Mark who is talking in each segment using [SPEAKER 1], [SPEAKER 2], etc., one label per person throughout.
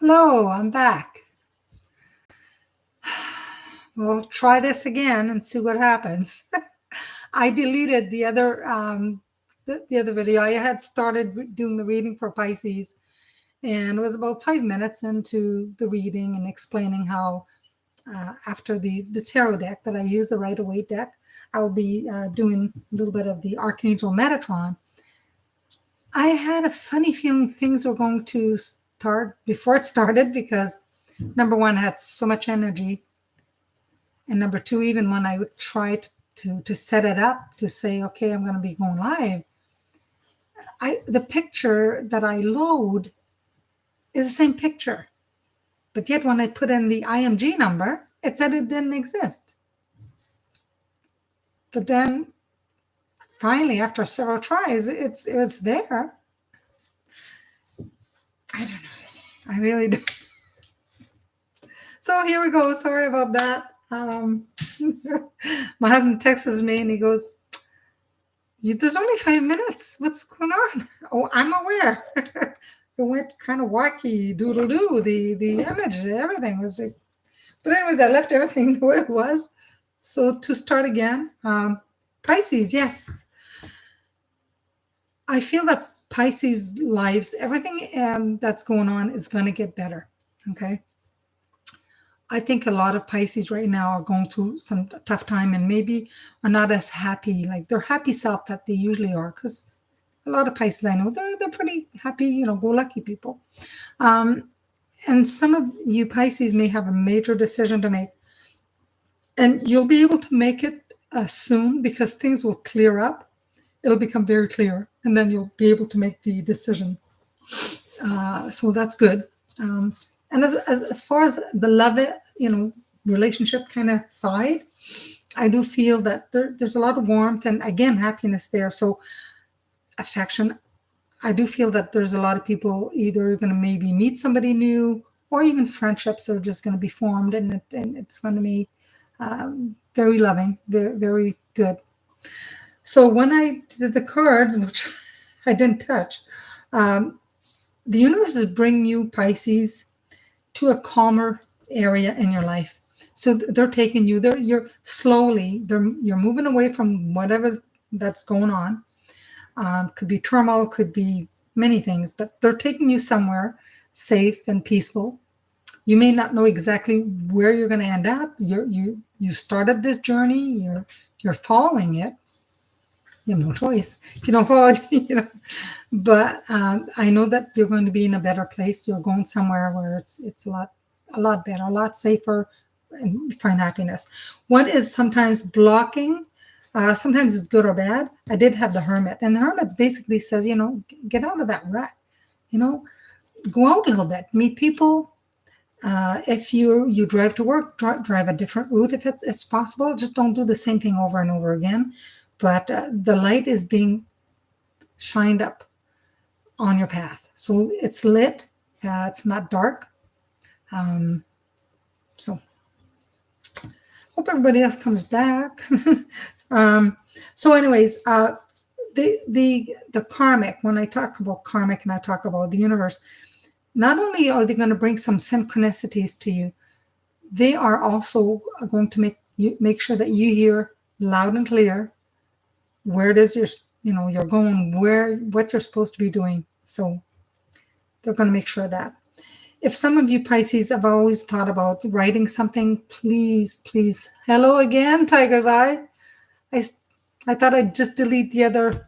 [SPEAKER 1] Hello, I'm back. We'll try this again and see what happens. I deleted the other video. I had started doing the reading for Pisces, and it was about 5 minutes into the reading and explaining how after the tarot deck that I use, the Rider Waite deck, I will be doing a little bit of the Archangel Metatron. I had a funny feeling things were going to start before it started because number one, I had so much energy. And number two, even when I would try to set it up to say, okay, I'm going to be going live, the picture that I load is the same picture. But yet when I put in the IMG number, it said it didn't exist. But then finally, after several tries, it was there. I don't know. I really don't. So here we go. Sorry about that. My husband texts me and he goes, there's only 5 minutes. What's going on? Oh, I'm aware. It went kind of wacky, doodle-doo. The image, everything was like, but anyways, I left everything the way it was. So to start again, Pisces, yes. I feel that Pisces lives, everything that's going on is going to get better. Okay. I think a lot of Pisces right now are going through some tough time and maybe are not as happy, like their happy self that they usually are. Because a lot of Pisces I know, they're pretty happy, go-lucky people. And some of you Pisces may have a major decision to make. And you'll be able to make it soon because things will clear up. It'll become very clear. And then you'll be able to make the decision. So that's good. And as far as the love, relationship kind of side, I do feel that there's a lot of warmth and, again, happiness there. So affection, I do feel that there's a lot of people either going to maybe meet somebody new or even friendships are just going to be formed and it's going to be very loving, very, very good. So when I did the cards, which I didn't touch, the universe is bringing you, Pisces, to a calmer area in your life. So they're taking you there. You're moving away from whatever that's going on. Could be turmoil, could be many things, but they're taking you somewhere safe and peaceful. You may not know exactly where you're going to end up. You started this journey. You're following it. You have no choice if you don't follow it. But I know that you're going to be in a better place. You're going somewhere where it's a lot better, a lot safer, and find happiness. What is sometimes blocking? Sometimes it's good or bad. I did have the Hermit, and the Hermit basically says, get out of that rut. Go out a little bit, meet people. If you drive to work, drive a different route if it's possible. Just don't do the same thing over and over again. But the light is being shined up on your path. So it's lit. It's not dark. So hope everybody else comes back. So anyways, the karmic, when I talk about karmic and I talk about the universe, not only are they going to bring some synchronicities to you, they are also going to make sure that you hear loud and clear where it is you're going, what you're supposed to be doing. So they're going to make sure of that. If some of you Pisces have always thought about writing something, please, hello again, Tiger's Eye. I thought I'd just delete the other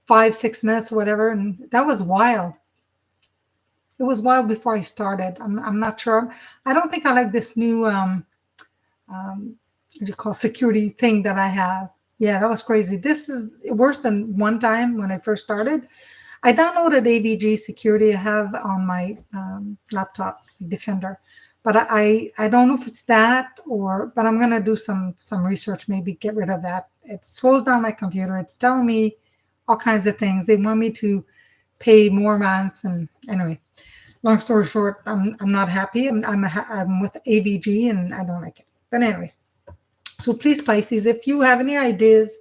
[SPEAKER 1] 5-6 minutes or whatever, and that was wild. It was wild before I started. I'm not sure. I don't think I like this new what do you call security thing that I have. Yeah, that was crazy. This is worse than one time when I first started. I downloaded AVG security I have on my laptop, Defender. But I don't know if it's that but I'm going to do some research, maybe get rid of that. It slows down my computer. It's telling me all kinds of things. They want me to pay more months. And anyway, long story short, I'm not happy. I'm with AVG and I don't like it. But anyways. So please, Pisces, if you have any ideas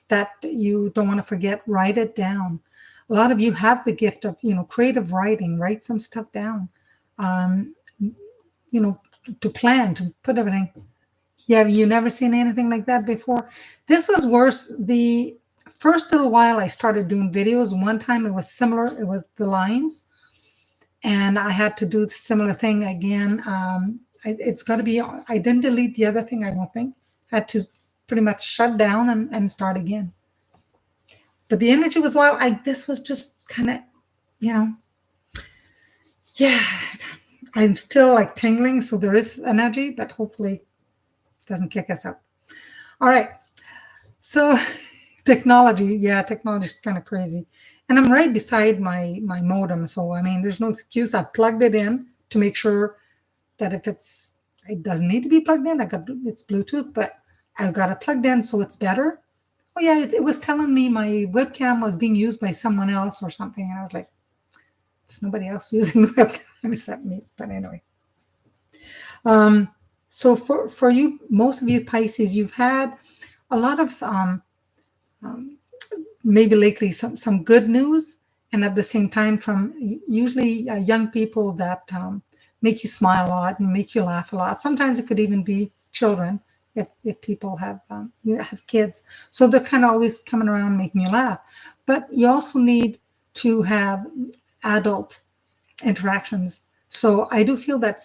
[SPEAKER 1] that you don't want to forget, write it down. A lot of you have the gift of, creative writing. Write some stuff down. um, you know, to plan, to put everything. Yeah, you never seen anything like that before. This was worse. The first little while I started doing videos, one time it was similar. It was the lines, and I had to do the similar thing again. It's got to be. I didn't delete the other thing. I don't think. Had to pretty much shut down and start again. But the energy was wild. This was just kind of, you know, yeah. I'm still like tingling, so there is energy, but hopefully it doesn't kick us out. All right. So technology, yeah, technology is kind of crazy. And I'm right beside my modem. So I mean there's no excuse. I plugged it in to make sure that if it doesn't need to be plugged in. It's Bluetooth, but I've got it plugged in so it's better. Oh yeah, it was telling me my webcam was being used by someone else or something. And I was like, there's nobody else using the webcam except me. But anyway. So for you, most of you Pisces, you've had a lot of maybe lately some good news, and at the same time from usually young people that make you smile a lot and make you laugh a lot. Sometimes it could even be children if people have you have kids, so they're kind of always coming around making you laugh. But you also need to have adult interactions. So I do feel that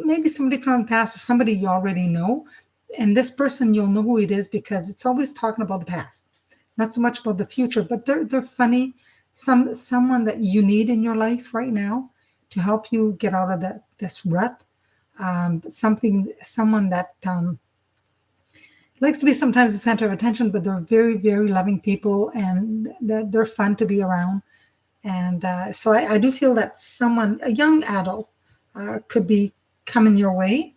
[SPEAKER 1] maybe somebody from the past or somebody you already know, and this person you'll know who it is because it's always talking about the past, not so much about the future. But they're funny. Someone that you need in your life right now to help you get out of this rut. Someone that likes to be sometimes the center of attention, but they're very, very loving people, and they're fun to be around. And so I do feel that a young adult, could be coming your way,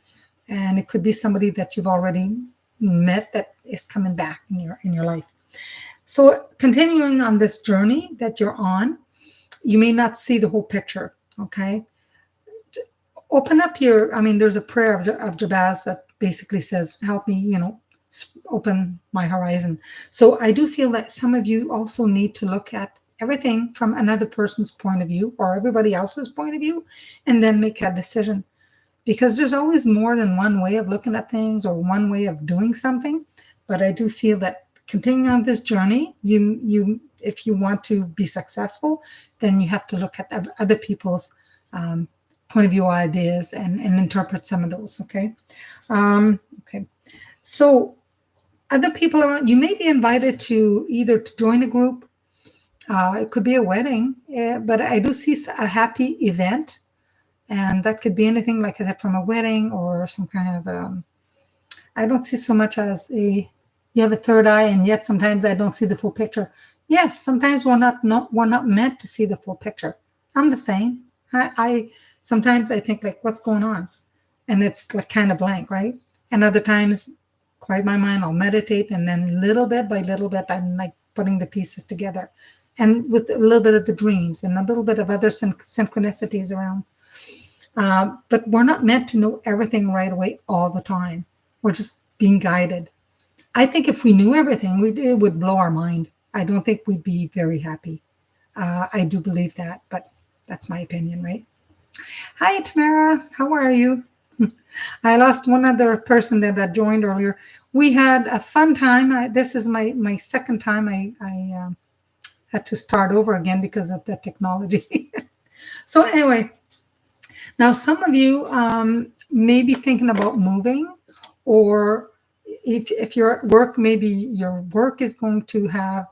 [SPEAKER 1] and it could be somebody that you've already met that is coming back in your life. So continuing on this journey that you're on, you may not see the whole picture. Okay, open up there's a prayer of Jabez that basically says, "Help me, open my horizon." So I do feel that some of you also need to look at everything from another person's point of view or everybody else's point of view, and then make a decision. Because there's always more than one way of looking at things or one way of doing something. But I do feel that continuing on this journey, if you want to be successful, then you have to look at other people's point of view ideas and interpret some of those. Okay. Okay. So other people around, you may be invited to either to join a group. It could be a wedding, but I do see a happy event, and that could be anything, like I said, from a wedding or some kind of. I don't see so much as you have a third eye, and yet sometimes I don't see the full picture. Yes, sometimes we're not meant to see the full picture. I'm the same. I sometimes I think like, what's going on, and it's like kind of blank, right? And other times, quiet my mind, I'll meditate, and then little bit by little bit, I'm like putting the pieces together. And with a little bit of the dreams and a little bit of other synchronicities around. But we're not meant to know everything right away all the time. We're just being guided. I think if we knew everything, it would blow our mind. I don't think we'd be very happy. I do believe that, but that's my opinion, right? Hi, Tamara. How are you? I lost one other person that joined earlier. We had a fun time. This is my second time. I had to start over again because of the technology. So anyway, now some of you may be thinking about moving, or if you're at work, maybe your work is going to have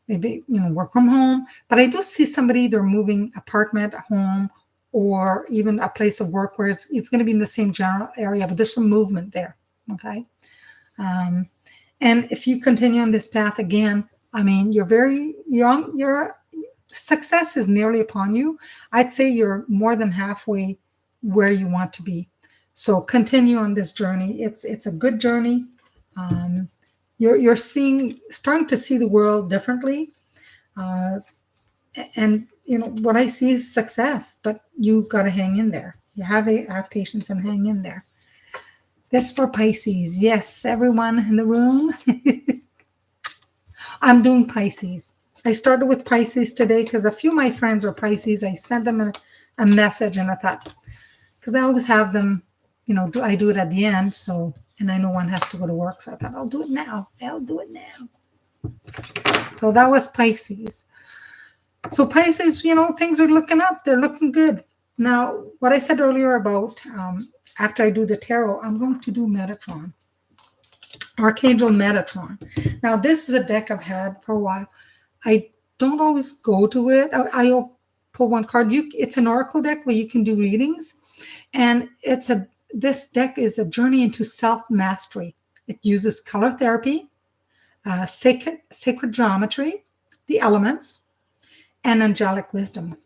[SPEAKER 1] maybe work from home. But I do see somebody either moving apartment, home, or even a place of work where it's going to be in the same general area, but there's some movement there. Okay. And if you continue on this path again, I mean, you're very young. Your success is nearly upon you. I'd say you're more than halfway where you want to be. So continue on this journey. It's a good journey. You're starting to see the world differently. And what I see is success, but you've got to hang in there. You have patience and hang in there. This for Pisces. Yes, everyone in the room. I'm doing Pisces. I started with Pisces today because a few of my friends are Pisces. I sent them a message, and I thought, because I always have them, I do it at the end, so, and I know one has to go to work, so I thought I'll do it now. So that was Pisces. So Pisces, things are looking up. They're looking good. Now, what I said earlier about after I do the tarot, I'm going to do Metatron, Archangel Metatron. Now, this is a deck I've had for a while. I don't always go to it. I'll pull one card. It's an oracle deck where you can do readings, and this deck is a journey into self-mastery. It uses color therapy, sacred geometry, the elements, and angelic wisdom.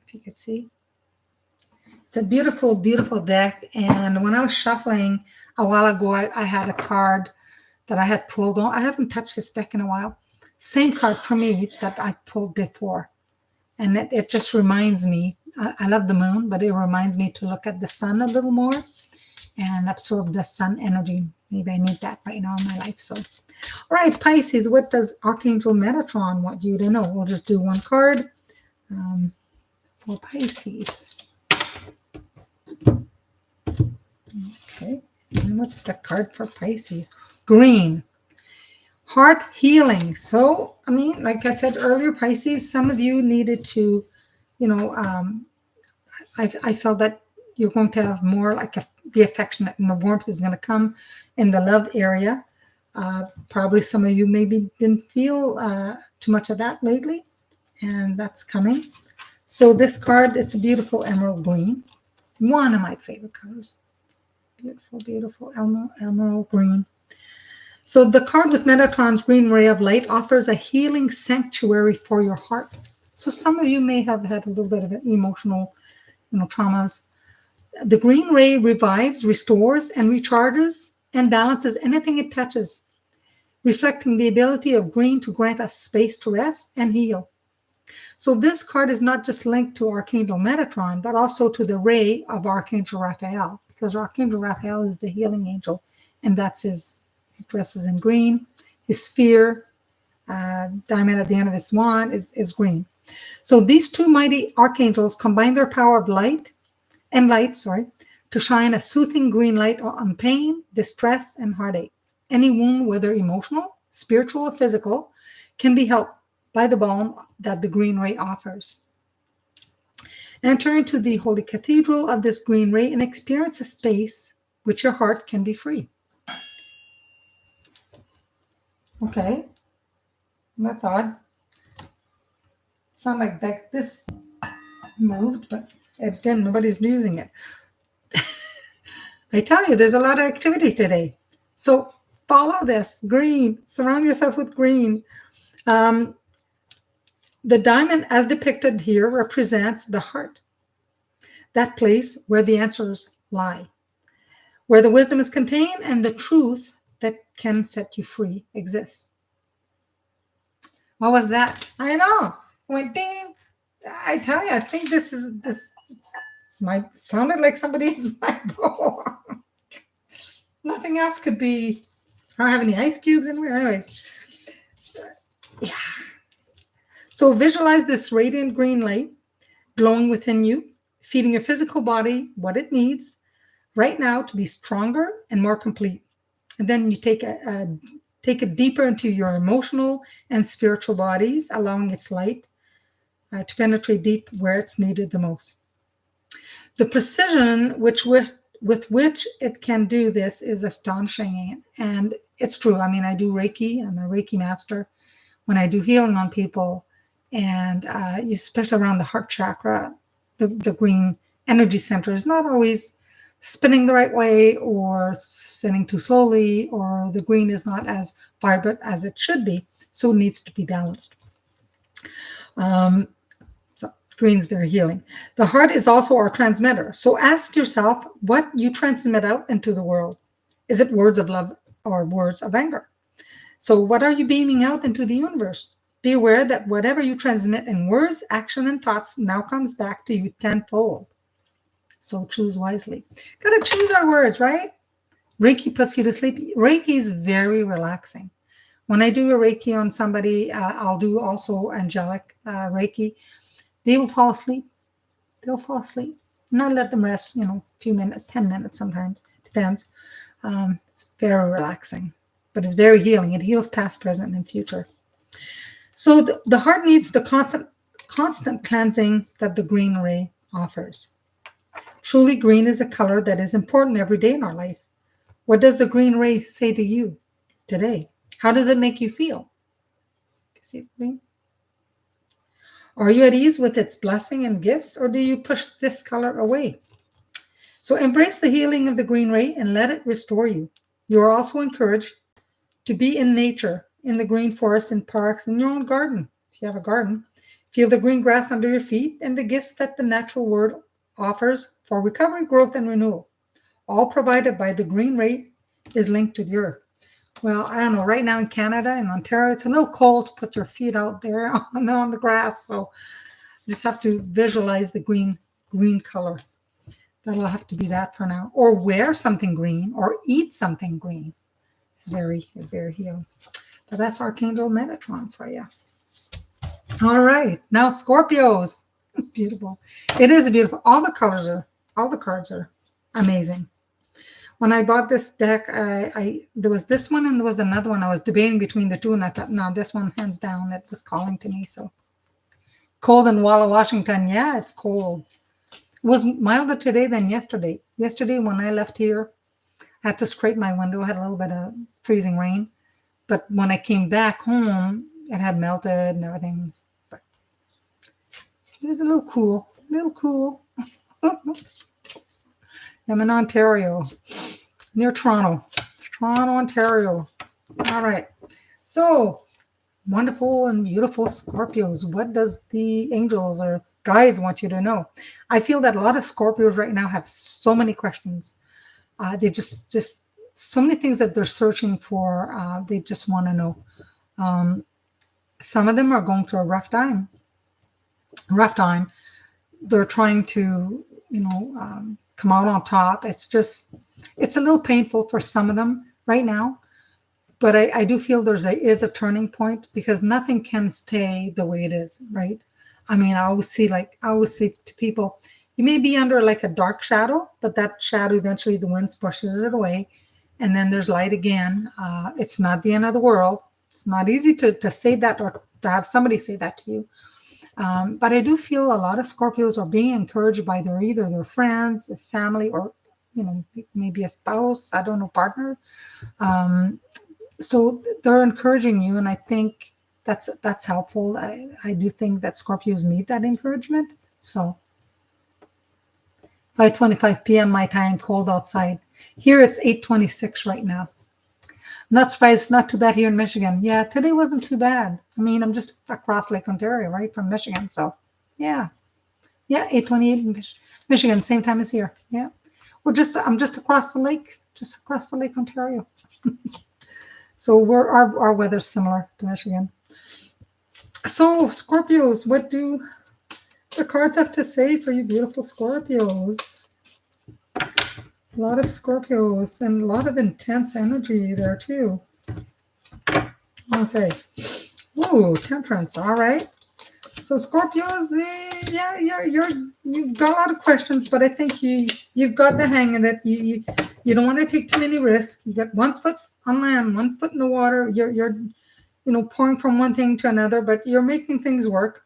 [SPEAKER 1] If you could see. It's a beautiful, beautiful deck. And when I was shuffling a while ago, I had a card that I had pulled on. I haven't touched this deck in a while. Same card for me that I pulled before. And it just reminds me, I love the moon, but it reminds me to look at the sun a little more and absorb the sun energy. Maybe I need that right now in my life. So, all right, Pisces, what does Archangel Metatron want you to know? We'll just do one card for Pisces. Okay, and what's the card for Pisces? Green. Heart healing. So, like I said earlier, Pisces, some of you needed to, I felt that you're going to have more like the affectionate and the warmth is going to come in the love area. Probably some of you maybe didn't feel too much of that lately, and that's coming. So this card, it's a beautiful emerald green. One of my favorite colors. Beautiful, beautiful emerald green. So the card with Metatron's green ray of light offers a healing sanctuary for your heart. So some of you may have had a little bit of emotional, traumas. The green ray revives, restores, and recharges and balances anything it touches, reflecting the ability of green to grant us space to rest and heal. So this card is not just linked to Archangel Metatron, but also to the ray of Archangel Raphael, because Archangel Raphael is the healing angel, and that's his dresses in green. His sphere, diamond at the end of his wand is green. So these two mighty archangels combine their power of light, to shine a soothing green light on pain, distress, and heartache. Any wound, whether emotional, spiritual, or physical, can be helped by the balm that the green ray offers. Enter into the holy cathedral of this green ray and experience a space which your heart can be free. Okay, that's odd. It's not like that this moved, but it didn't. Nobody's using it. I tell you, there's a lot of activity today. So follow this green. Surround yourself with green. The diamond, as depicted here, represents the heart, that place where the answers lie, where the wisdom is contained and the truth that can set you free exists. What was that? I know. Went ding. I tell you, I think this sounded like somebody hit my bowl. Nothing else could be. I don't have any ice cubes anywhere. Anyways, yeah. So visualize this radiant green light glowing within you, feeding your physical body what it needs right now to be stronger and more complete. And then you take it deeper into your emotional and spiritual bodies, allowing its light to penetrate deep where it's needed the most. The precision with which it can do this is astonishing, and it's true. I do Reiki. I'm a Reiki master. When I do healing on people, and especially around the heart chakra, the green energy center is not always spinning the right way or spinning too slowly, or the green is not as vibrant as it should be, so it needs to be balanced. So green is very healing. The heart is also our transmitter. So ask yourself what you transmit out into the world. Is it words of love or words of anger? So what are you beaming out into the universe? Be aware that whatever you transmit in words, action, and thoughts now comes back to you tenfold. So choose wisely. Got to choose our words, right? Reiki puts you to sleep. Reiki is very relaxing. When I do a Reiki on somebody, I'll do also angelic Reiki. They will fall asleep. they'll fall asleep. Not let them rest, a few minutes, 10 minutes sometimes, depends. It's very relaxing, but it's very healing. It heals past, present, and future. So the heart needs the constant cleansing that the green ray offers. Truly, green is a color that is important every day in our life. What does the green ray say to you today? How does it make you feel? You see green? Are you at ease with its blessing and gifts, or do you push this color away? So embrace the healing of the green ray and let it restore you. You are also encouraged to be in nature, in the green forest, in parks, in your own garden, if you have a garden. Feel the green grass under your feet and the gifts that the natural world offers for recovery, growth, and renewal. All provided by the green ray is linked to the earth. Well, I don't know, right now in Canada, in Ontario, it's a little cold to put your feet out there on the grass. So you just have to visualize the green color. That'll have to be that for now. Or wear something green or eat something green. It's very, very healing. But that's Archangel Metatron for you. All right. Now Scorpios. Beautiful. It is beautiful. All the cards are amazing. When I bought this deck, there was this one and there was another one. I was debating between the two, and I thought, no, this one, hands down, it was calling to me. So cold in Walla, Washington. Yeah, it's cold. It was milder today than yesterday. Yesterday, when I left here, I had to scrape my window. I had a little bit of freezing rain. But when I came back home, it had melted and everything. But it was a little cool. I'm in Ontario, near Toronto, Ontario. All right. So, wonderful and beautiful Scorpios. What does the angels or guides want you to know? I feel that a lot of Scorpios right now have so many questions. They just so many things that they're searching for. They just want to know. Some of them are going through a rough time. They're trying to, come out on top. It's a little painful for some of them right now, but I do feel there is a turning point, because nothing can stay the way it is, right? I mean, I always see to people, you may be under like a dark shadow, but that shadow eventually the wind pushes it away, and then there's light again. It's not the end of the world. It's not easy to say that, or to have somebody say that to you. But I do feel a lot of Scorpios are being encouraged by either their friends, their family, or maybe a spouse, I don't know, partner. So they're encouraging you, and I think that's helpful. I do think that Scorpios need that encouragement. So 5:25 p.m. my time, cold outside. Here it's 8:26 right now. Not surprised, not too bad here in Michigan. Yeah, today wasn't too bad. I mean, I'm just across Lake Ontario, right, from Michigan. So, yeah, 8:28 in Michigan, same time as here. Yeah, I'm just across the lake, Ontario. So our weather's similar to Michigan. So Scorpios, what do the cards have to say for you, beautiful Scorpios? A lot of Scorpios and a lot of intense energy there too. Okay. Ooh, Temperance. All right. So Scorpios, you've got a lot of questions, but I think you've got the hang of it. You don't want to take too many risks. You got 1 foot on land, 1 foot in the water. You're pouring from one thing to another, but you're making things work.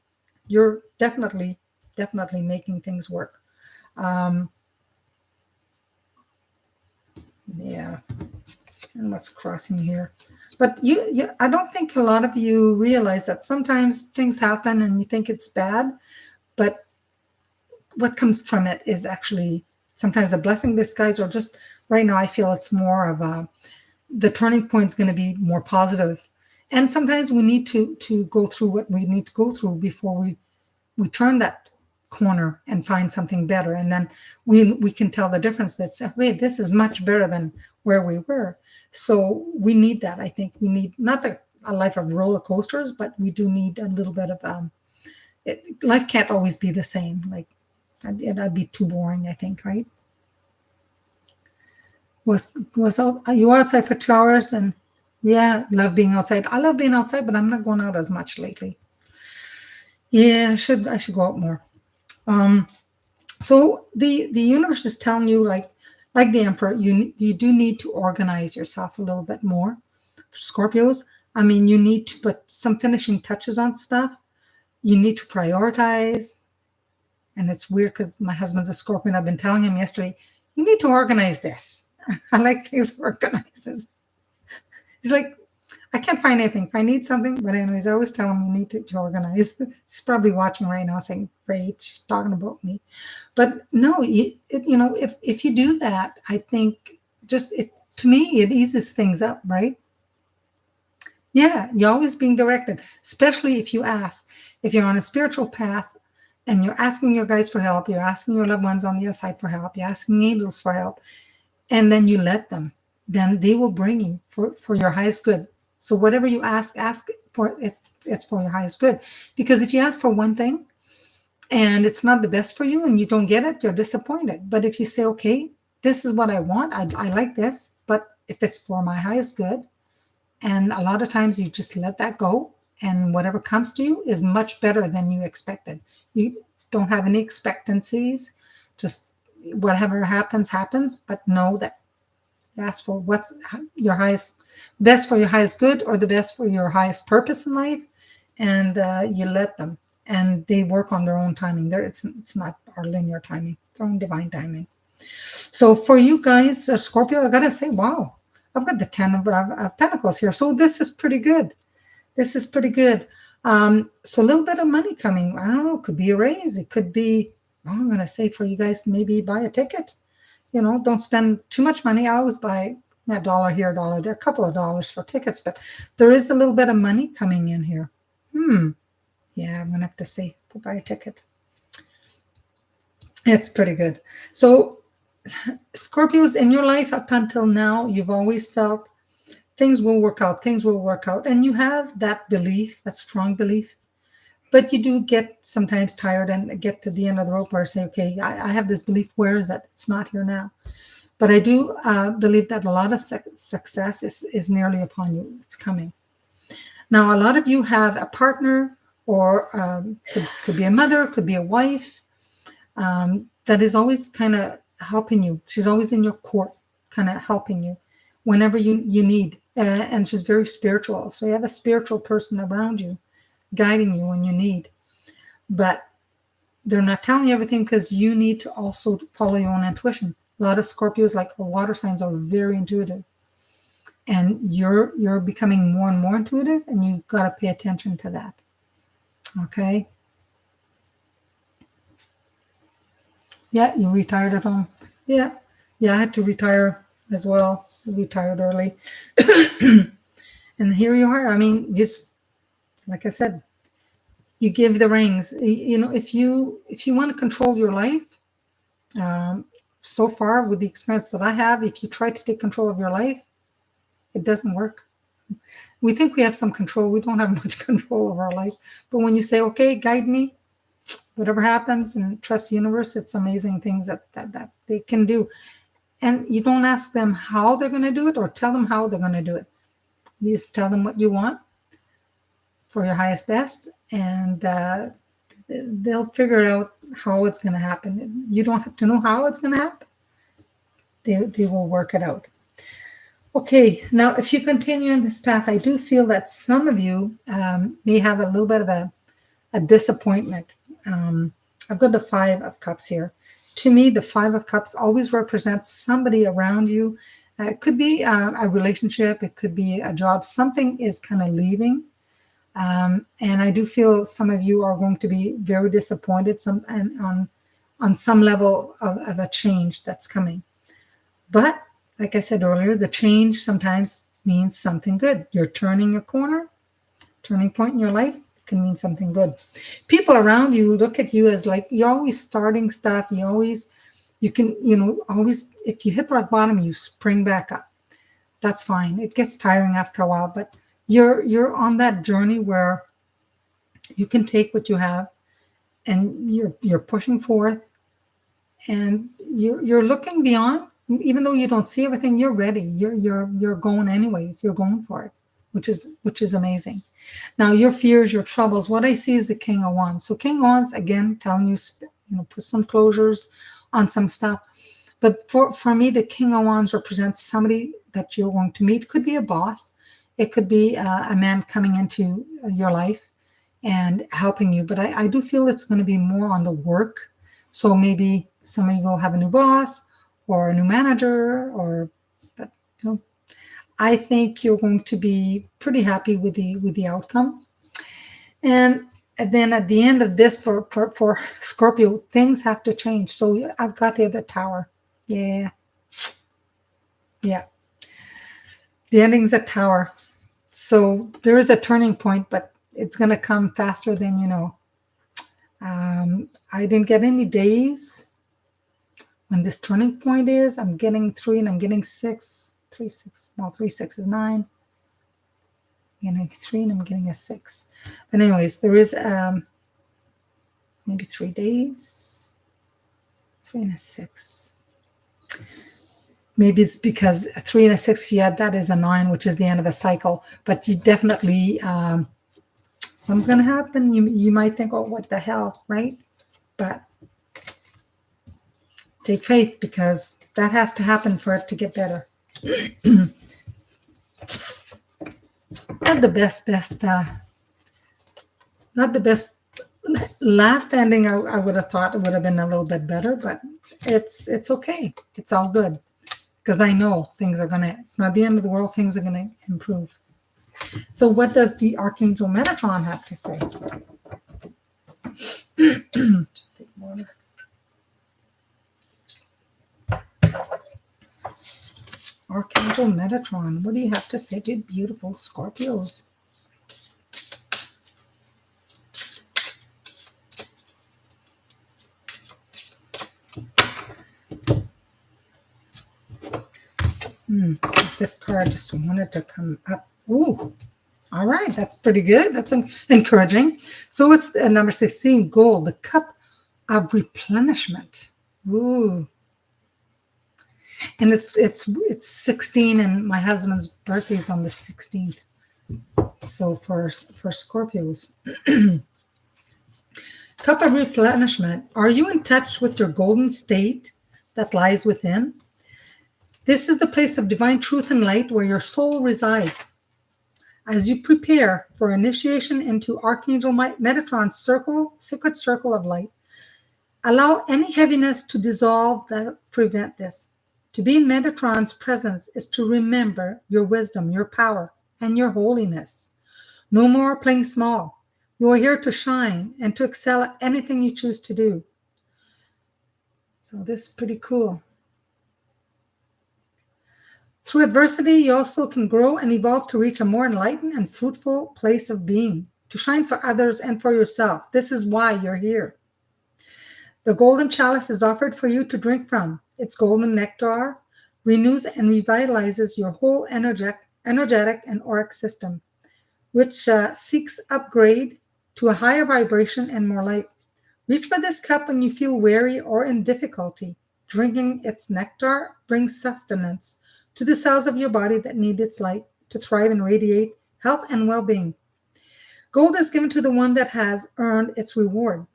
[SPEAKER 1] You're definitely making things work. Yeah, and what's crossing here? But I don't think a lot of you realize that sometimes things happen and you think it's bad, but what comes from it is actually sometimes a blessing disguised, or just right now I feel it's more of the turning point is going to be more positive. And sometimes we need to go through what we need to go through before we turn that corner and find something better, and then we can tell the difference. That's, wait, this is much better than where we were. So we need that. I think we need not a life of roller coasters, but we do need a little bit of life can't always be the same. Like that'd be too boring, I think, right? Are you outside for 2 hours? And yeah, love being outside. I love being outside, but I'm not going out as much lately. Yeah, I should go out more. So the universe is telling you, like the Emperor, you do need to organize yourself a little bit more. Scorpios, I mean, you need to put some finishing touches on stuff. You need to prioritize. And it's weird because my husband's a Scorpion. I've been telling him yesterday, you need to organize this. I like things organized. He's like, I can't find anything. If I need something, but anyways, I always tell him you need to organize. He's probably watching right now saying, great, she's talking about me. But no, if you do that, I think to me, it eases things up, right? Yeah, you're always being directed, especially if you ask. If you're on a spiritual path and you're asking your guides for help, you're asking your loved ones on the other side for help, you're asking angels for help, and then you let them, then they will bring you for your highest good. So whatever you ask for it, it's for your highest good. Because if you ask for one thing and it's not the best for you and you don't get it, you're disappointed. But if you say, okay, this is what I want, I like this, but if it's for my highest good, and a lot of times you just let that go, and whatever comes to you is much better than you expected. You don't have any expectancies, just whatever happens, but know that you ask for what's your highest, best for your highest good, or the best for your highest purpose in life, and you let them, and they work on their own timing. It's not our linear timing, their own divine timing. So for you guys, Scorpio, I gotta say, wow, I've got the 10 of Pentacles here. So this is pretty good. This is pretty good. So a little bit of money coming. I don't know. It could be a raise. It could be, well, I'm going to say for you guys, maybe buy a ticket. Don't spend too much money. I always buy a dollar here, a dollar there, a couple of dollars for tickets. But there is a little bit of money coming in here. Yeah, I'm going to have to say, buy a ticket. It's pretty good. So Scorpios, in your life up until now, you've always felt things will work out, and you have that belief, that strong belief, but you do get sometimes tired and get to the end of the rope or say, okay, I have this belief, where is it? It's not here now. But I do believe that a lot of success is nearly upon you. It's coming. Now, a lot of you have a partner, or could be a mother, could be a wife, that is always kind of helping you. She's always in your court, kind of helping you whenever you need. And she's very spiritual. So you have a spiritual person around you, guiding you when you need. But they're not telling you everything, because you need to also follow your own intuition. A lot of Scorpios, like water signs, are very intuitive. And you're becoming more and more intuitive, and you got to pay attention to that. Okay? Yeah, you retired at home. Yeah, I had to retire as well. I retired early. And here you are. I mean, just like I said, you give the reins. If you want to control your life, so far with the experience that I have, if you try to take control of your life, it doesn't work. We think we have some control. We don't have much control of our life. But when you say, okay, guide me, whatever happens, and trust the universe, it's amazing things that they can do. And you don't ask them how they're going to do it, or tell them how they're going to do it. You just tell them what you want for your highest best, and they'll figure out how it's going to happen. You don't have to know how it's going to happen. They will work it out. Okay, now if you continue in this path, I do feel that some of you may have a little bit of a disappointment. I've got the 5 of Cups here. To me, the 5 of Cups always represents somebody around you. It could be a relationship. It could be a job. Something is kind of leaving. And I do feel some of you are going to be very disappointed on some level of a change that's coming. But like I said earlier, the change sometimes means something good. You're turning a corner, turning point in your life. Can mean something good. People around you look at you as like you're always starting stuff. Always, if you hit rock bottom, you spring back up. That's fine. It gets tiring after a while, but you're on that journey where you can take what you have, and you're pushing forth, and you're looking beyond. Even though you don't see everything, you're ready. You're going anyways. You're going for it, which is amazing. Now, your fears, your troubles, what I see is the King of Wands. So King of Wands, again, telling you put some closures on some stuff. But for me, the King of Wands represents somebody that you're going to meet. Could be a boss. It could be a man coming into your life and helping you. But I do feel it's going to be more on the work. So maybe some of you will have a new boss or a new manager, but I think you're going to be pretty happy with the outcome. And then at the end of this, for Scorpio, things have to change. So I've got the other Tower. Yeah. The ending's a Tower. So there is a turning point, but it's going to come faster than you know. I didn't get any days when this turning point is. I'm getting 3 and I'm getting 6. 3, 6. Well, 3, 6 is 9. I'm getting 3 and I'm getting a 6. But anyways, there is maybe 3 days. 3 and a 6. Maybe it's because 3 and a 6, if you add that, is a 9, which is the end of a cycle. But you definitely, something's going to happen. You might think, oh, what the hell, right? But take faith, because that has to happen for it to get better. Not the best. Last ending, I would have thought it would have been a little bit better, but it's okay. It's all good. Because I know it's not the end of the world, things are going to improve. So what does the Archangel Metatron have to say? Take water. Archangel Metatron, what do you have to say to beautiful Scorpios? This card just wanted to come up. Ooh, all right, that's pretty good. That's encouraging. So it's number 16, gold, the cup of replenishment. Ooh, and it's 16, and my husband's birthday is on the 16th. So for Scorpios, cup of replenishment. Are you in touch with your golden state that lies within? This is the place of divine truth and light where your soul resides. As you prepare for initiation into Archangel Metatron's sacred circle of light, allow any heaviness to dissolve that prevent this. To be in Metatron's presence is to remember your wisdom, your power, and your holiness. No more playing small. You are here to shine and to excel at anything you choose to do. So this is pretty cool. Through adversity, you also can grow and evolve to reach a more enlightened and fruitful place of being, to shine for others and for yourself. This is why you're here. The golden chalice is offered for you to drink from. Its golden nectar renews and revitalizes your whole energetic and auric system, which seeks upgrade to a higher vibration and more light. Reach for this cup when you feel weary or in difficulty. Drinking its nectar brings sustenance to the cells of your body that need its light to thrive and radiate health and well-being. Gold is given to the one that has earned its reward.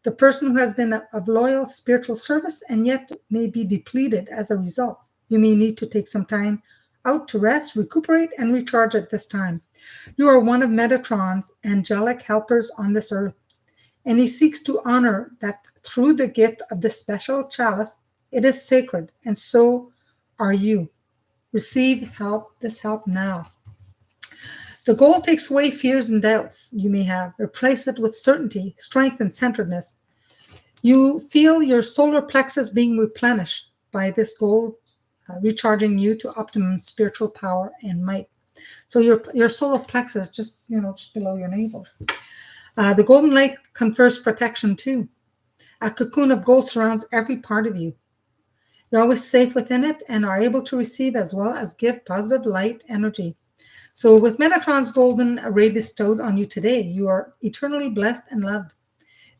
[SPEAKER 1] The person who has been of loyal spiritual service and yet may be depleted as a result. You may need to take some time out to rest, recuperate, and recharge at this time. You are one of Metatron's angelic helpers on this earth, and he seeks to honor that through the gift of this special chalice. It is sacred, and so are you. Receive this help now. The gold takes away fears and doubts you may have. Replace it with certainty, strength, and centeredness. You feel your solar plexus being replenished by this gold, recharging you to optimum spiritual power and might. So your solar plexus, just below your navel. The golden light confers protection too. A cocoon of gold surrounds every part of you. You're always safe within it and are able to receive as well as give positive light energy. So with Metatron's golden ray bestowed on you today, you are eternally blessed and loved.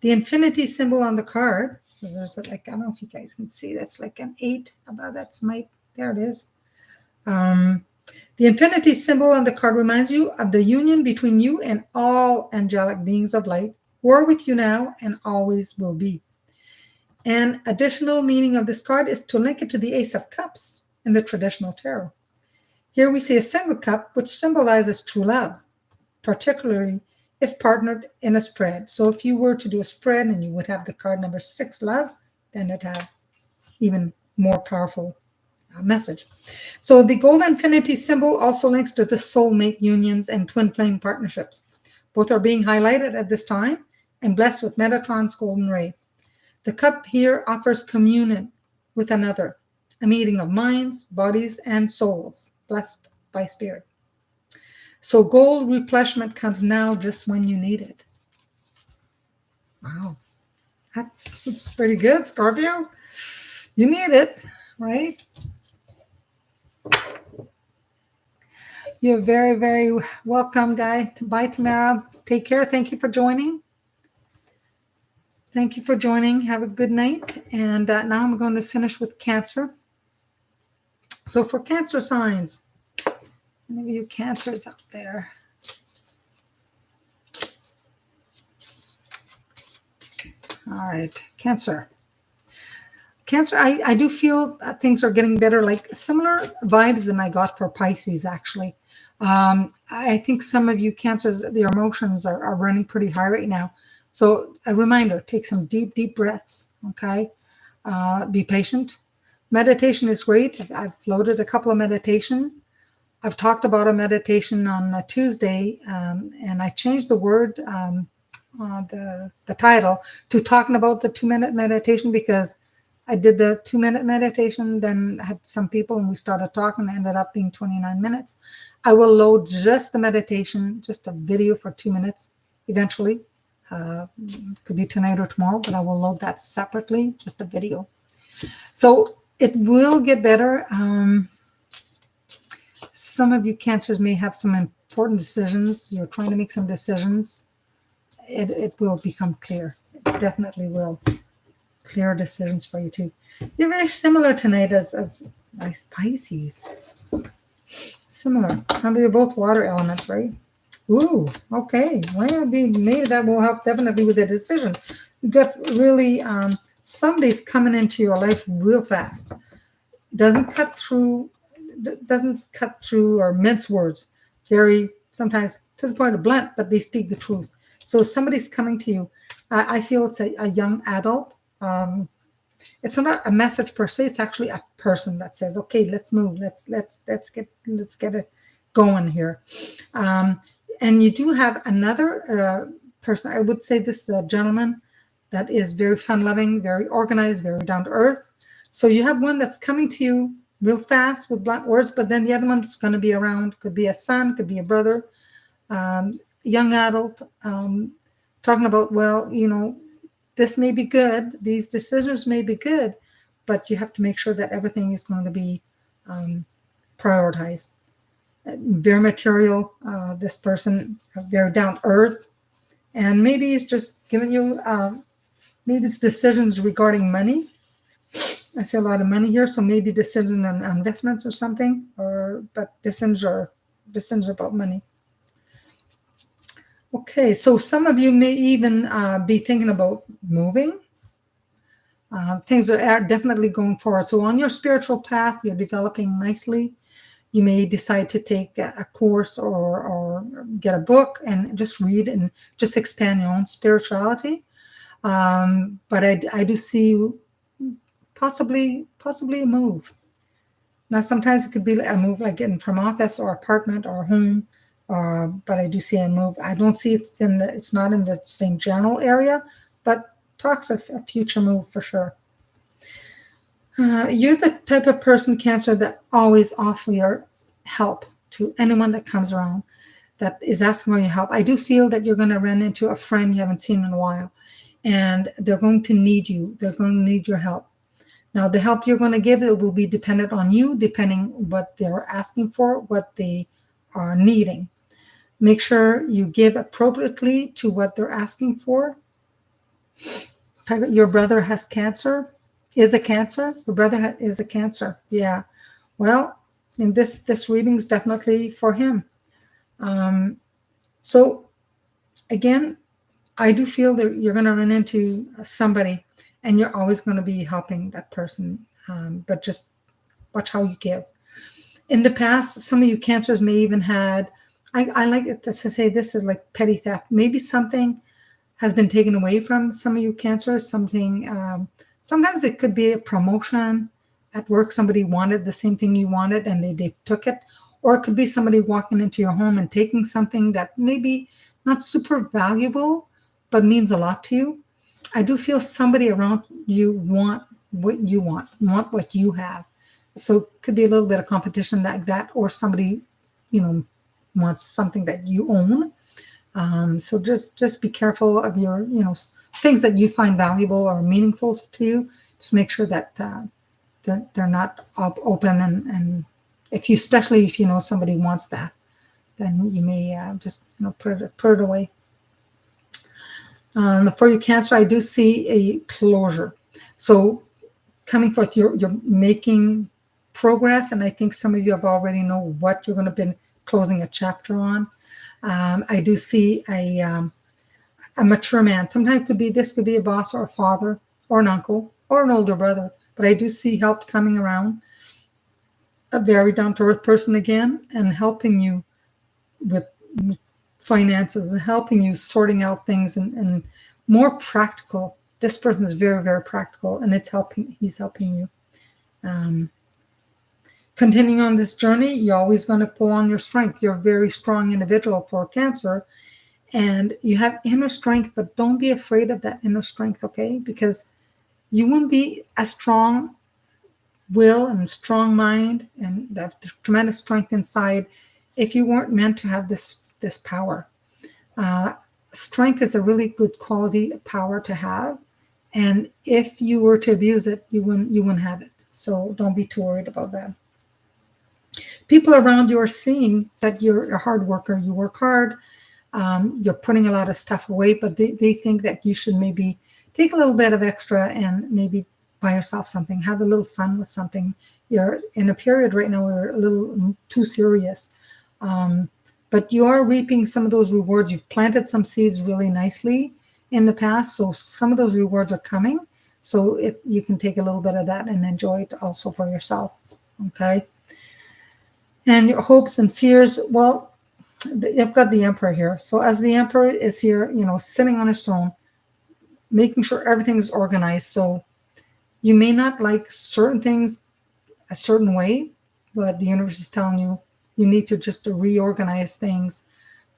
[SPEAKER 1] The infinity symbol on the card, there's I don't know if you guys can see, that's like an 8. There it is. The infinity symbol on the card reminds you of the union between you and all angelic beings of light who are with you now and always will be. And additional meaning of this card is to link it to the Ace of Cups in the traditional tarot. Here we see a single cup, which symbolizes true love, particularly if partnered in a spread. So if you were to do a spread and you would have the card number 6, love, then it'd have even more powerful message. So the gold infinity symbol also links to the soulmate unions and twin flame partnerships. Both are being highlighted at this time and blessed with Metatron's golden ray. The cup here offers communion with another, a meeting of minds, bodies, and souls, blessed by spirit. So gold replenishment comes now just when you need it. Wow, that's pretty good, Scorpio. You need it, right? You're very, very welcome, guy. Bye, Tamara. Take care. Thank you for joining. Thank you for joining. Have a good night. And now I'm going to finish with Cancer. So for Cancer signs, any of you Cancers out there? All right, Cancer. Cancer, I do feel things are getting better, like similar vibes than I got for Pisces, actually. I think some of you Cancers, your emotions are running pretty high right now. So a reminder, take some deep, deep breaths, okay? Be patient. Meditation is great. I've loaded a couple of meditation. I've talked about a meditation on a Tuesday, and I changed the word, the title, to talking about the 2-minute meditation, because I did the 2-minute meditation, then had some people and we started talking, and ended up being 29 minutes. I will load just the meditation, just a video for 2 minutes eventually. Could be tonight or tomorrow, but I will load that separately, just a video. So it will get better. Some of you Cancers may have some important decisions. You're trying to make some decisions. It will become clear. It definitely will. Clear decisions for you too. You're very similar tonight as nice Pisces. Similar. Remember, you're both water elements, right? Ooh, okay. Well, maybe that will help definitely with the decision. You got really somebody's coming into your life real fast. Doesn't cut through or mince words. Very sometimes to the point of blunt, but they speak the truth. So somebody's coming to you. I feel it's a young adult. It's not a message per se. It's actually a person that says, "Okay, let's move. Let's get it going here." And you do have another person. I would say this gentleman that is very fun-loving, very organized, very down to earth. So you have one that's coming to you real fast with blunt words, but then the other one's going to be around. Could be a son, could be a brother, young adult, talking about, well, this may be good. These decisions may be good, but you have to make sure that everything is going to be prioritized. Very material, this person, very down to earth, and maybe he's just giving you maybe it's decisions regarding money. I see a lot of money here, so maybe decisions on investments or something, but decisions are about money. Okay, so some of you may even be thinking about moving. Things are definitely going forward. So on your spiritual path, you're developing nicely. You may decide to take a course or get a book and just read and just expand your own spirituality. But I do see possibly a move. Now, sometimes it could be a move like getting from office or apartment or home. But I do see a move. I don't see it's not in the same general area, but talks of a future move for sure. You're the type of person, Cancer, that always offer your help to anyone that comes around that is asking for your help. I do feel that you're going to run into a friend you haven't seen in a while, and they're going to need you. They're going to need your help. Now, the help you're going to give, it will be dependent on you, depending what they're asking for, what they are needing. Make sure you give appropriately to what they're asking for. Your brother has cancer, is a Cancer. Your brother is a Cancer. Yeah. Well, in this reading is definitely for him. So again, I do feel that you're going to run into somebody, and you're always going to be helping that person. But just watch how you give. In the past, some of you cancers may even had, I like it to say this is like petty theft. Maybe something has been taken away from some of you cancers. Something, sometimes it could be a promotion at work. Somebody wanted the same thing you wanted and they took it. Or it could be somebody walking into your home and taking something that maybe not super valuable, but means a lot to you. I do feel somebody around you want what you have. So it could be a little bit of competition like that, or somebody, wants something that you own. So just be careful of your, things that you find valuable or meaningful to you. Just make sure that they're not open, and especially if you know somebody wants that, then you may just put it away. For your Cancer, I do see a closure. So coming forth, you're making progress, and I think some of you have already know what you're going to be closing a chapter on. I do see a mature man. Sometimes this could be a boss or a father or an uncle or an older brother, but I do see help coming around. A very down-to-earth person again, and helping you with finances and helping you sorting out things and more practical. This person is very, very practical, and he's helping you. Continuing on this journey, you're always going to pull on your strength. You're a very strong individual for Cancer, and you have inner strength, but don't be afraid of that inner strength, okay? Because you wouldn't be a strong will and strong mind and that tremendous strength inside if you weren't meant to have this power. Strength is a really good quality power to have, and if you were to abuse it, you wouldn't have it. So don't be too worried about that. People around you are seeing that you're a hard worker. You work hard. You're putting a lot of stuff away, but they think that you should maybe take a little bit of extra and maybe buy yourself something, have a little fun with something. You're in a period right now where a little too serious. But you are reaping some of those rewards. You've planted some seeds really nicely in the past, so some of those rewards are coming. So you can take a little bit of that and enjoy it also for yourself, okay? And your hopes and fears, well, you've got the Emperor here. So as the Emperor is here, sitting on his throne, making sure everything's organized. So you may not like certain things a certain way, but the universe is telling you need to just reorganize things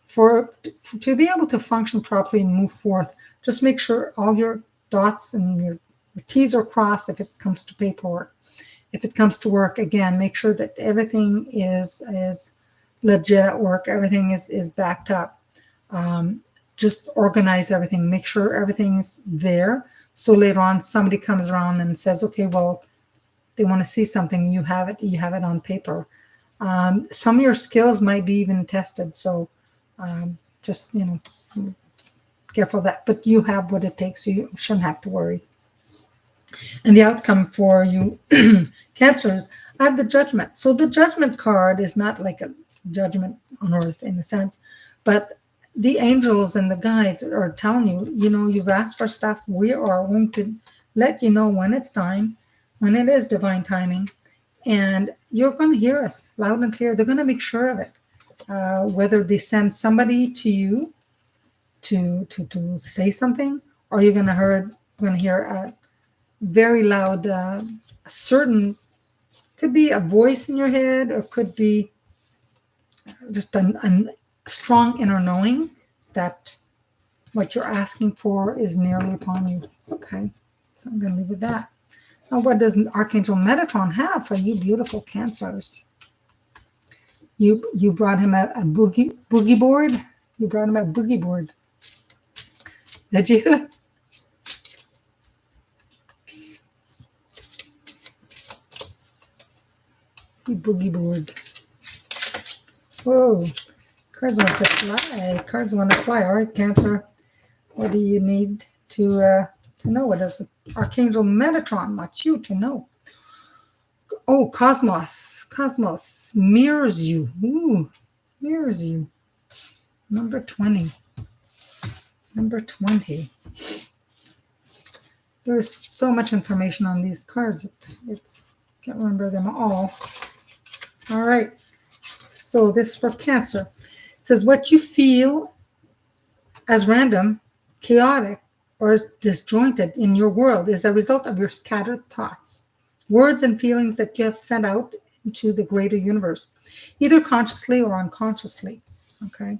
[SPEAKER 1] to be able to function properly and move forth. Just make sure all your dots and your T's are crossed if it comes to paperwork. If it comes to work, again, make sure that everything is legit at work. Everything is backed up. Just organize everything. Make sure everything's there. So later on, somebody comes around and says, okay, well, they want to see something. You have it. You have it on paper. Some of your skills might be even tested. So just, careful of that. But you have what it takes. So you shouldn't have to worry. And the outcome for you Cancers, I have the Judgment. So the Judgment card is not like a judgment on earth in a sense, but the angels and the guides are telling you, you've asked for stuff. We are going to let you know when it's time, when it is divine timing, and you're going to hear us loud and clear. They're going to make sure of it. Whether they send somebody to you to say something, or you're going to hear a very loud, certain, could be a voice in your head, or could be just a strong inner knowing that what you're asking for is nearly upon you. Okay, so I'm going to leave with that. Now, what does Archangel Metatron have for you beautiful Cancers? You brought him a boogie board. You brought him a boogie board. Did you? Boogie board. Whoa, cards want to fly. Cards want to fly. All right, Cancer. What do you need to know? What does Archangel Metatron want you to know? Oh, Cosmos. Cosmos mirrors you. Ooh, mirrors you. Number 20. Number 20. There's so much information on these cards. It's can't remember them all. All right. So this for Cancer. It says what you feel as random, chaotic, or disjointed in your world is a result of your scattered thoughts, words, and feelings that you have sent out into the greater universe, either consciously or unconsciously. Okay.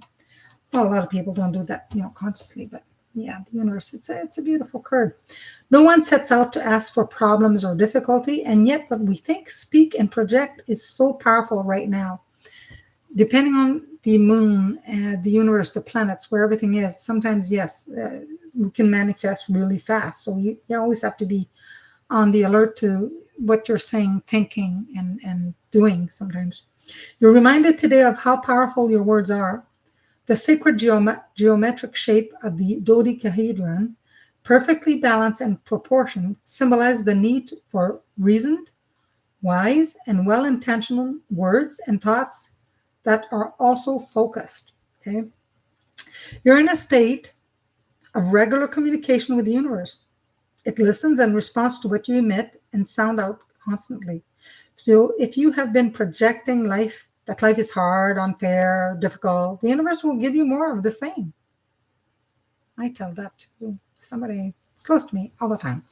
[SPEAKER 1] Well, a lot of people don't do that, consciously, but yeah, the universe, it's a beautiful card. No one sets out to ask for problems or difficulty, and yet what we think, speak, and project is so powerful right now. Depending on the moon, the universe, the planets, where everything is, sometimes, yes, we can manifest really fast. So you always have to be on the alert to what you're saying, thinking, and doing sometimes. You're reminded today of how powerful your words are. The sacred geometric shape of the dodecahedron, perfectly balanced and proportioned, symbolizes the need for reasoned, wise, and well-intentioned words and thoughts that are also focused. Okay, you're in a state of regular communication with the universe. It listens and responds to what you emit and sound out constantly. So if you have been projecting that life is hard, unfair, difficult, the universe will give you more of the same. I tell that to somebody who's close to me all the time.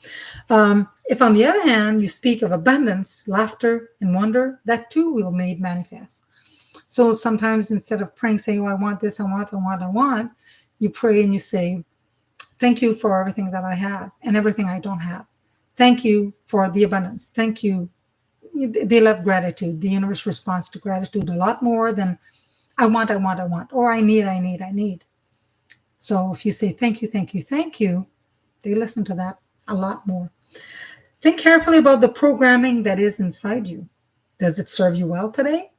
[SPEAKER 1] If, on the other hand, you speak of abundance, laughter, and wonder, that too will be manifest. So sometimes instead of praying, saying, oh, I want this, I want, you pray and you say, thank you for everything that I have and everything I don't have. Thank you for the abundance. Thank you. They love gratitude. The universe responds to gratitude a lot more than I want, or I need. So if you say thank you, they listen to that a lot more. Think carefully about the programming that is inside you. Does it serve you well today?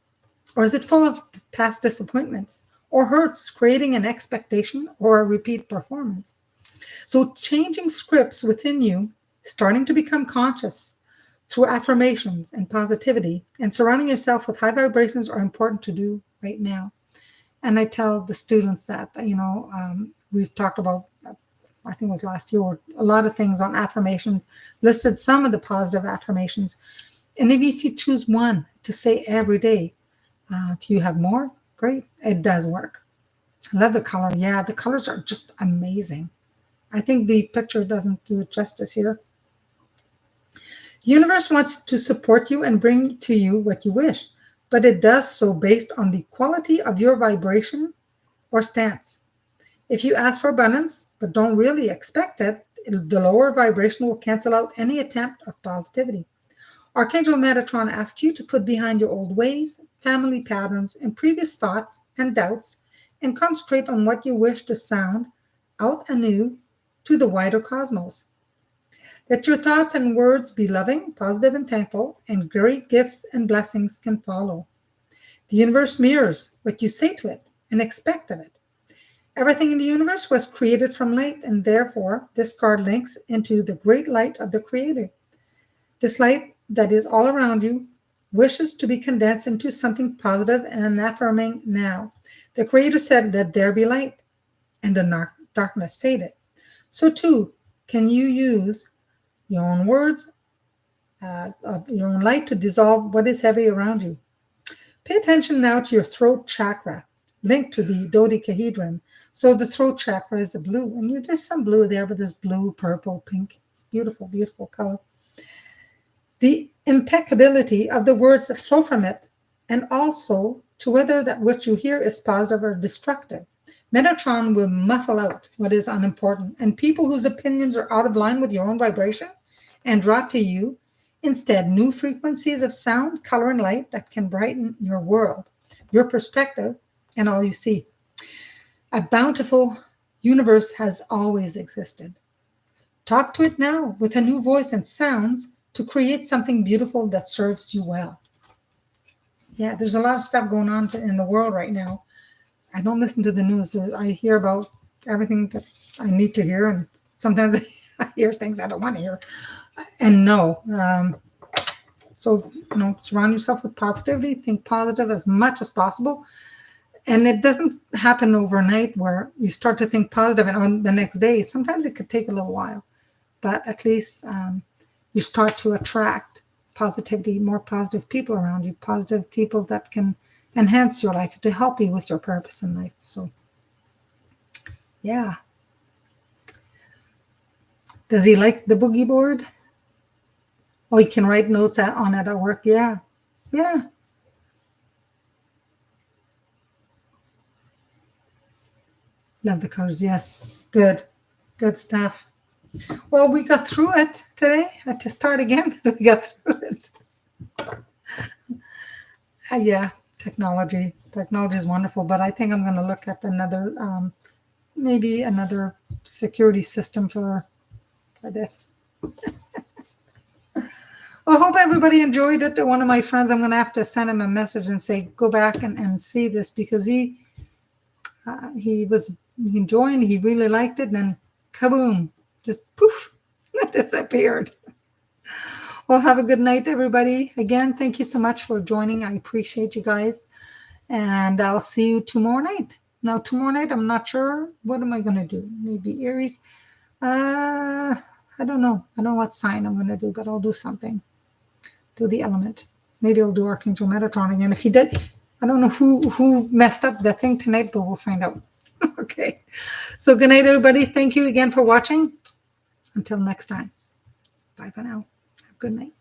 [SPEAKER 1] Or is it full of past disappointments or hurts, creating an expectation or a repeat performance? So changing scripts within you, starting to become conscious through affirmations and positivity, and surrounding yourself with high vibrations are important to do right now. And I tell the students that, we've talked about, I think it was last year, a lot of things on affirmations, listed some of the positive affirmations. And maybe if you choose one to say every day, if you have more, great. It does work. I love the color. Yeah, the colors are just amazing. I think the picture doesn't do it justice here. The universe wants to support you and bring to you what you wish, but it does so based on the quality of your vibration or stance. If you ask for abundance but don't really expect it, the lower vibration will cancel out any attempt of positivity. Archangel Metatron asks you to put behind your old ways, family patterns, and previous thoughts and doubts, and concentrate on what you wish to sound out anew to the wider cosmos. Let your thoughts and words be loving, positive, and thankful, and great gifts and blessings can follow. The universe mirrors what you say to it and expect of it. Everything in the universe was created from light, and therefore this card links into the great light of the Creator. This light that is all around you wishes to be condensed into something positive and affirming now. The Creator said, let there be light, and the darkness faded. So too, can you use your own words, of your own light to dissolve what is heavy around you. Pay attention now to your throat chakra, linked to the dodecahedron. So the throat chakra is a blue, and there's some blue there, but there's blue, purple, pink. It's beautiful, beautiful color. The impeccability of the words that flow from it, and also to whether that what you hear is positive or destructive. Metatron will muffle out what is unimportant, and people whose opinions are out of line with your own vibration, and draw to you instead new frequencies of sound, color, and light that can brighten your world, your perspective, and all you see. A bountiful universe has always existed. Talk to it now with a new voice and sounds to create something beautiful that serves you well. Yeah, there's a lot of stuff going on in the world right now. I don't listen to the news. I hear about everything that I need to hear, and sometimes I hear things I don't want to hear. And no. So, surround yourself with positivity. Think positive as much as possible. And it doesn't happen overnight where you start to think positive and on the next day. Sometimes it could take a little while. but at least you start to attract positivity, more positive people around you, positive people that can enhance your life, to help you with your purpose in life. So, yeah. Does he like the boogie board? Oh, he can write notes on it at work. Yeah. Yeah. Love the colors. Yes. Good. Good stuff. Well, we got through it today. I had to start again. We got through it. Yeah. Technology is wonderful, but I think I'm going to look at another, maybe another security system for this. Well, I hope everybody enjoyed it. One of my friends, I'm going to have to send him a message and say, go back and see this, because he was enjoying, he really liked it, and then kaboom, just poof, it disappeared. Well, have a good night, everybody. Again, thank you so much for joining. I appreciate you guys. And I'll see you tomorrow night. Now, tomorrow night, I'm not sure. What am I going to do? Maybe Aries. I don't know. I don't know what sign I'm going to do, but I'll do something. Do the element. Maybe I'll do Archangel Metatron again. If he did, I don't know who messed up the thing tonight, but we'll find out. Okay. So good night, everybody. Thank you again for watching. Until next time. Bye for now. Have a good night.